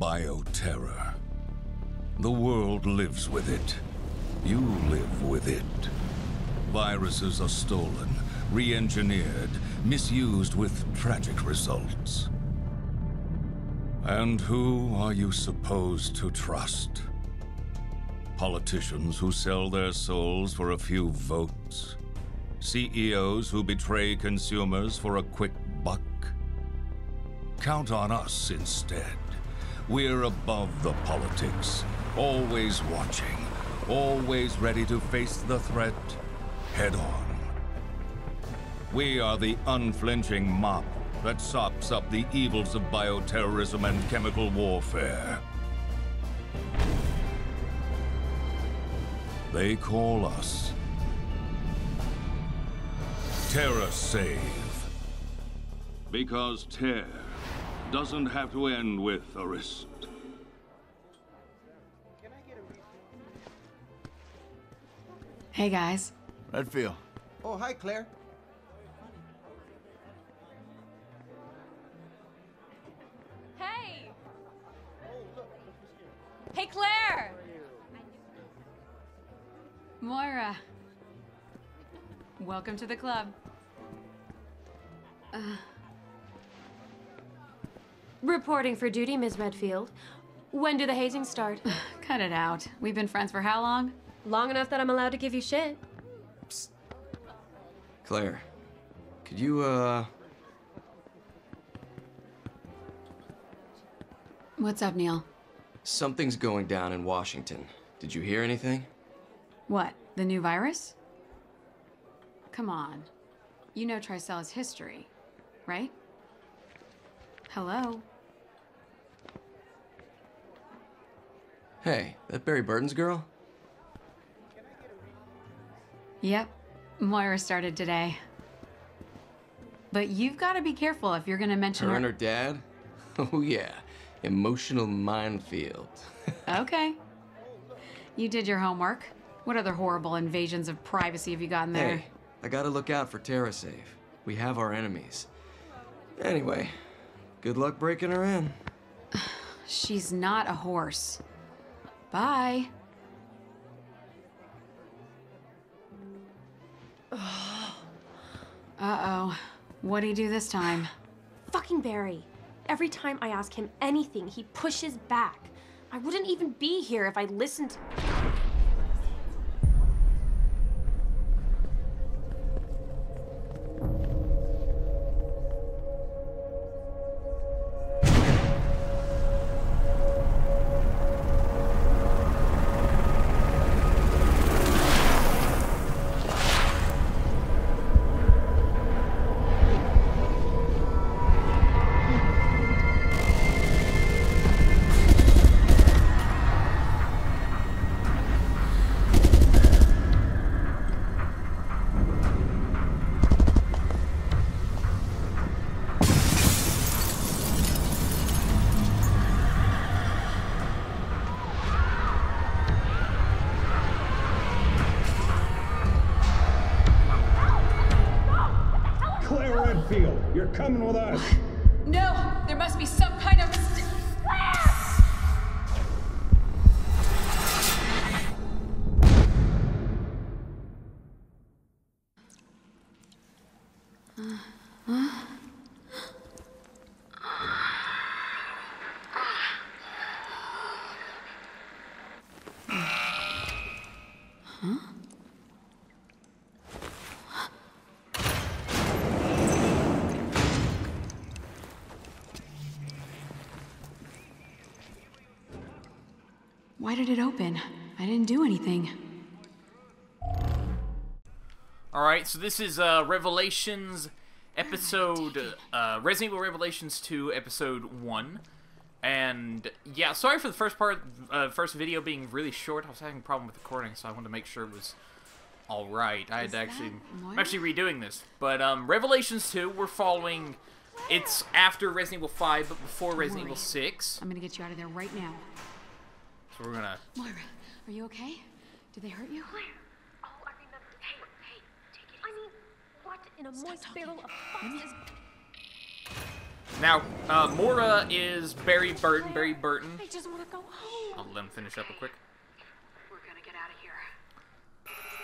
bioterror. The world lives with it. You live with it. Viruses are stolen, re-engineered, misused with tragic results. And who are you supposed to trust? Politicians who sell their souls for a few votes? CEOs who betray consumers for a quick buck? Count on us instead. We're above the politics, always watching, always ready to face the threat head on. We are the unflinching mop that sops up the evils of bioterrorism and chemical warfare. They call us TerrorSave. Because tear doesn't have to end with a wrist. Hey guys. Redfield. Oh, hi, Claire. Hey! Hey, Claire! Moira. Welcome to the club. Reporting for duty, Ms. Redfield. When do the hazings start? Cut it out. We've been friends for how long? Long enough that I'm allowed to give you shit. Psst. Claire, could you, What's up, Neil? Something's going down in Washington. Did you hear anything? What, the new virus? Come on. You know Tricella's history, right? Hello? Hey, that Barry Burton's girl? Yep. Moira started today. But you've got to be careful if you're going to mention Her and her dad? Oh yeah, emotional minefield. Okay. You did your homework. What other horrible invasions of privacy have you gotten there? Hey, I gotta look out for TerrorSave. We have our enemies. Anyway, good luck breaking her in. She's not a horse. Bye. Uh-oh. What'd he do this time? Fucking Barry. Every time I ask him anything, he pushes back. I wouldn't even be here if I listened. You're coming with us. No! There must be some kind of... Why did it open? I didn't do anything. Alright, so this is Revelations episode, Resident Evil Revelations 2 episode 1. And yeah, sorry for the first part, first video being really short. I was having a problem with recording, so I wanted to make sure it was alright. I had to actually, I'm actually redoing this. But Revelations 2, we're following, it's after Resident Evil 5, but before Resident Evil 6. I'm gonna get you out of there right now. So we're gonna... Moira, are you okay? Did they hurt you? Claire! Oh, I remember. Hey, take it easy. I mean, what in a moist barrel of fuck is... Now, Moira is Barry Burton. Barry Burton. I just want to go home. I'll let him finish up real quick. We're gonna get out of here.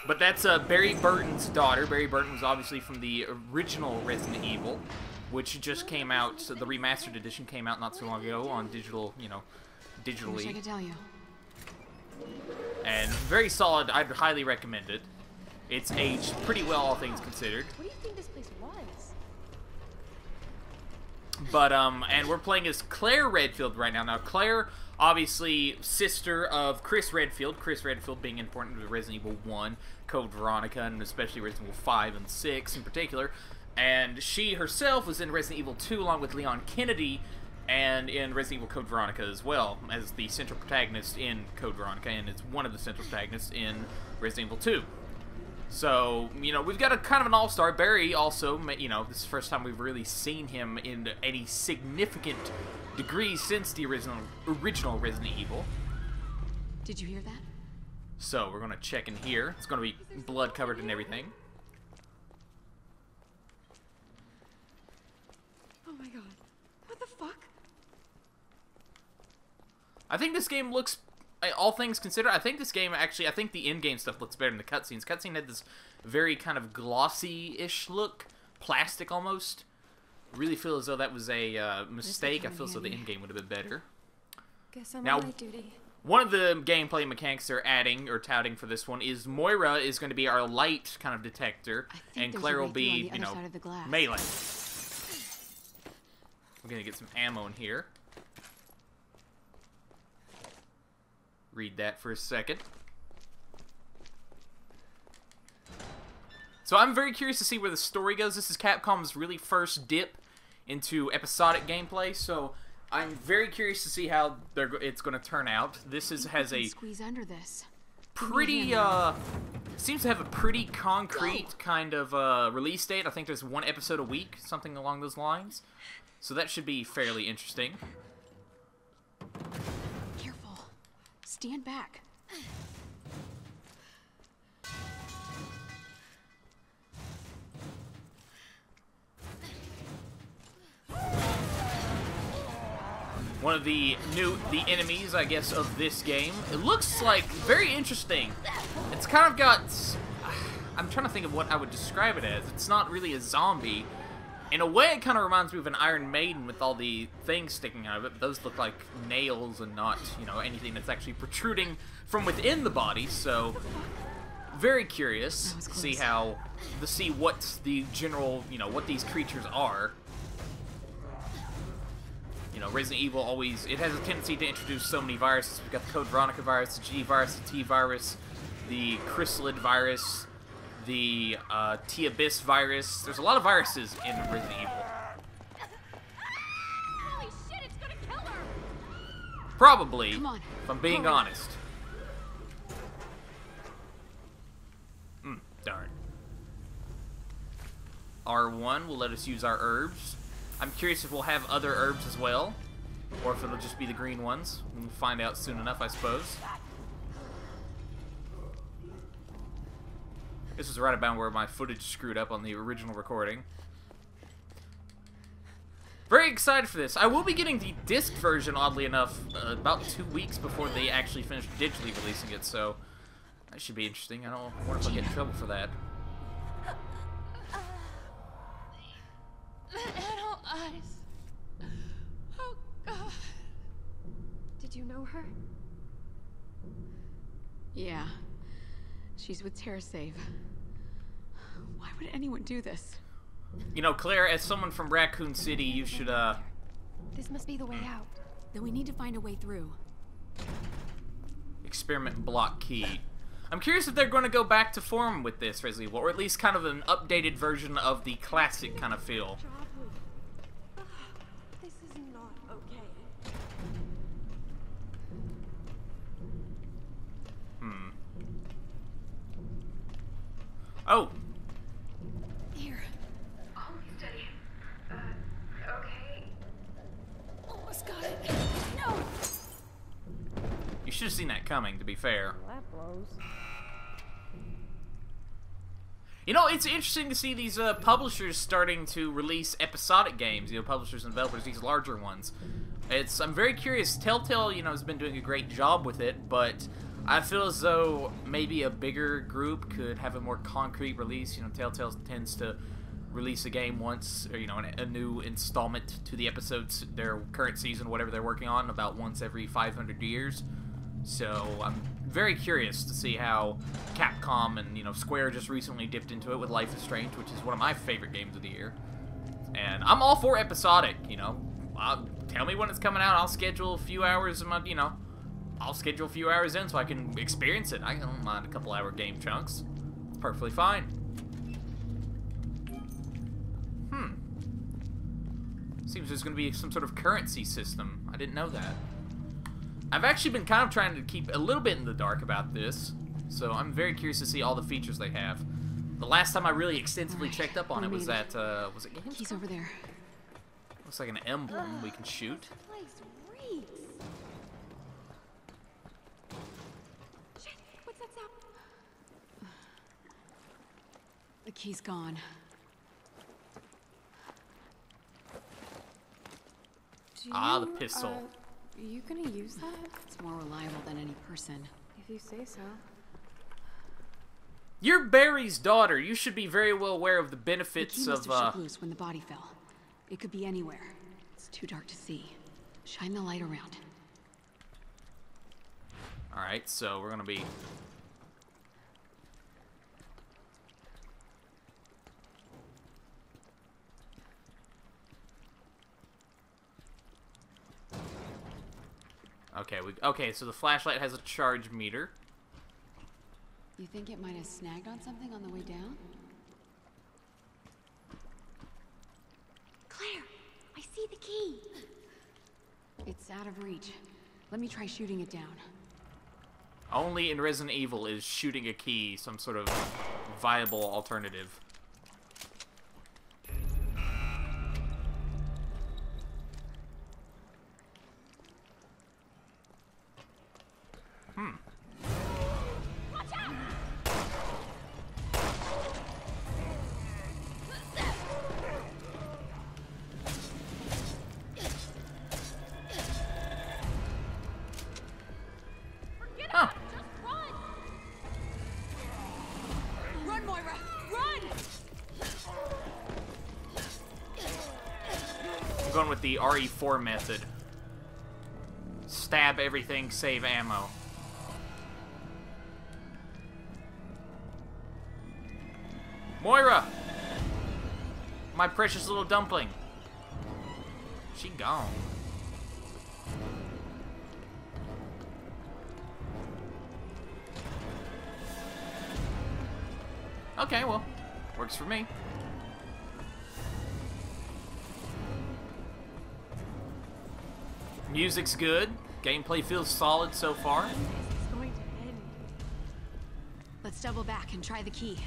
But that's Barry Burton's daughter. Barry Burton was obviously from the original Resident Evil, which just came out. So the remastered edition came out not so long ago on digital, you know, I wish I digitally. could tell you. And very solid. I'd highly recommend it. It's aged pretty well, all things considered. What do you think this place was? But, and we're playing as Claire Redfield right now. Now, Claire, obviously, sister of Chris Redfield. Chris Redfield being important to Resident Evil 1, Code Veronica, and especially Resident Evil 5 and 6 in particular. And she herself was in Resident Evil 2 along with Leon Kennedy, and in Resident Evil Code Veronica as well, as the central protagonist in Code Veronica, and it's one of the central protagonists in Resident Evil 2. So, you know, we've got a kind of an all-star. Barry also, you know, this is the first time we've really seen him in any significant degree since the original Resident Evil. Did you hear that? So, we're going to check in here. It's going to be blood covered and everything. Oh my god. What the fuck? I think this game looks, all things considered, I think this game actually, I think the in-game stuff looks better than the cutscenes. Cutscene had this very kind of glossy-ish look, plastic almost. Really feel as though that was a mistake. I feel as though the in-game would have been better. Guess I'm Now, on my duty. one of the gameplay mechanics they're adding or touting for this one is Moira is going to be our light kind of detector, I think and there's Claire a will way through on be, the you other know, side of the glass. melee. We're going to get some ammo in here. Read that for a second. So I'm very curious to see where the story goes. This is Capcom's really first dip into episodic gameplay, so I'm very curious to see how it's going to turn out. This has a Squeeze under this. pretty, seems to have a pretty concrete kind of release date. I think there's one episode a week, something along those lines. So that should be fairly interesting. Careful. Stand back. One of the enemies, I guess, of this game. It looks like very interesting. It's kind of got, I'm trying to think of what I would describe it as. It's not really a zombie. In a way, it kind of reminds me of an Iron Maiden with all the things sticking out of it. But those look like nails and not, you know, anything that's actually protruding from within the body. So, very curious to see what the general, you know, what these creatures are. You know, Resident Evil always, it has a tendency to introduce so many viruses. We've got the Code Veronica virus, the G virus, the T virus, the Chrysalid virus, the T-Abyss virus. There's a lot of viruses in Resident Evil. Holy shit, it's gonna kill her! Probably, Come on. if I'm being honest. Darn. R1 will let us use our herbs. I'm curious if we'll have other herbs as well, or if it'll just be the green ones. We'll find out soon enough, I suppose. This is right about where my footage screwed up on the original recording. Very excited for this. I will be getting the disc version, oddly enough, about 2 weeks before they actually finish digitally releasing it, so that should be interesting. I wonder if I'll get in trouble for that. Adult eyes. Oh, God. Did you know her? Yeah. She's with TerrorSave. Why would anyone do this? You know, Claire, as someone from Raccoon City, you should, This must be the way out. Then we need to find a way through. experiment block key. I'm curious if they're going to go back to form with this Resident Evil, or at least kind of an updated version of the classic kind of feel. This is not okay. Oh! Here. Hold steady. Okay. Almost got it. No! You should have seen that coming, to be fair. Well, that blows. You know, it's interesting to see these publishers starting to release episodic games. You know, publishers and developers, these larger ones. I'm very curious. Telltale, you know, has been doing a great job with it, but I feel as though maybe a bigger group could have a more concrete release. You know, Telltale tends to release a game once, or, you know, a new installment to the episodes, their current season, whatever they're working on, about once every 500 years. So I'm very curious to see how Capcom and, you know, Square just recently dipped into it with Life is Strange, which is one of my favorite games of the year. And I'm all for episodic, you know. Tell me when it's coming out. I'll schedule a few hours, you know, I'll schedule a few hours in so I can experience it. I don't mind a couple hour game chunks. It's perfectly fine. Seems there's going to be some sort of currency system. I didn't know that. I've actually been kind of trying to keep a little bit in the dark about this, so I'm very curious to see all the features they have. The last time I really extensively checked up on it was at, was it Games? He's over there. Looks like an emblem we can shoot. Shit, what's that sound? The key's gone. The pistol. Are you gonna use that? It's more reliable than any person. If you say so. You're Barry's daughter. You should be very well aware of the The benefits key must of, have shook loose when the body fell. It could be anywhere. It's too dark to see. Shine the light around. Alright, so we're gonna be... Okay, so the flashlight has a charge meter. You think it might have snagged on something on the way down? Claire, I see the key. It's out of reach. Let me try shooting it down. Only in Resident Evil is shooting a key some sort of viable alternative. Run, Moira! Run! I'm going with the RE4 method. Stab everything, save ammo. Moira! My precious little dumpling. She gone. Okay, well, works for me. Music's good. Gameplay feels solid so far. It's going to end. Let's double back and try the key.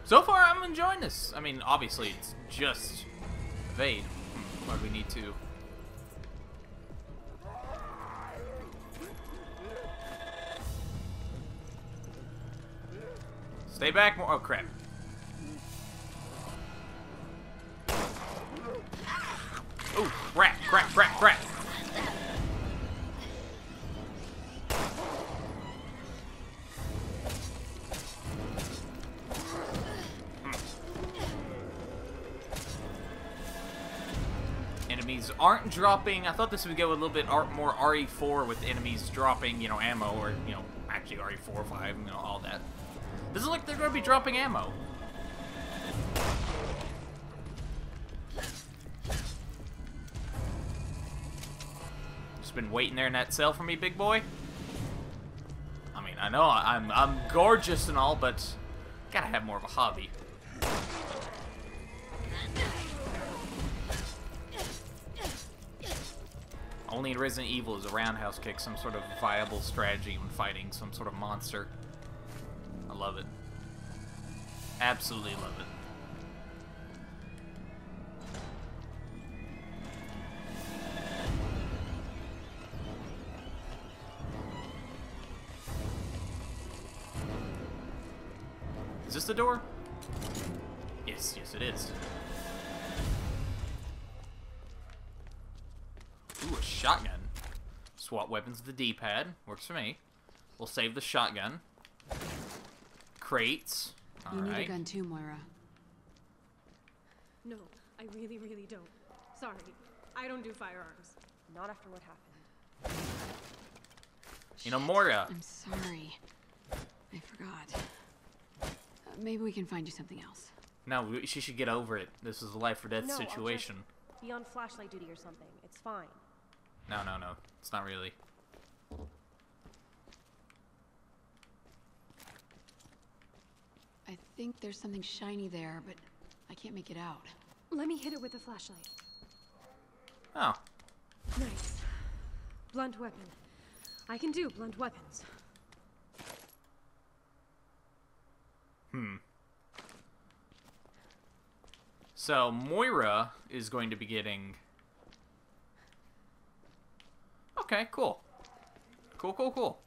So far, I'm enjoying this. I mean, obviously, it's just evade. Why do we need to? Stay back more. Oh, crap. Oh, crap, crap, crap, crap. Enemies aren't dropping. I thought this would go a little bit more RE4 with enemies dropping, you know, ammo, or, you know, actually RE4, 5, you know, all that. This is like they're going to be dropping ammo. Just been waiting there in that cell for me, big boy. I mean, I know I'm gorgeous and all, but gotta have more of a hobby. Only in Resident Evil is a roundhouse kick some sort of viable strategy when fighting some sort of monster. I love it. Absolutely love it. this the door? Yes, yes it is. Ooh, a shotgun. Swap weapons with the D-pad. Works for me. We'll save the shotgun. Crates. You need a Alright. gun too, Moira. No, I really, really don't. Sorry. I don't do firearms. Not after what happened. You know, Moira. I'm sorry. I forgot. Maybe we can find you something else. No, she should get over it. This is a life or death No, I'll situation. just be on flashlight duty or something. It's fine. No, no, no. It's not really. I think there's something shiny there, but I can't make it out. Let me hit it with the flashlight. Oh. Nice. Blunt weapon. I can do blunt weapons. So, Moira is going to be getting... Okay, cool. Cool, cool, cool.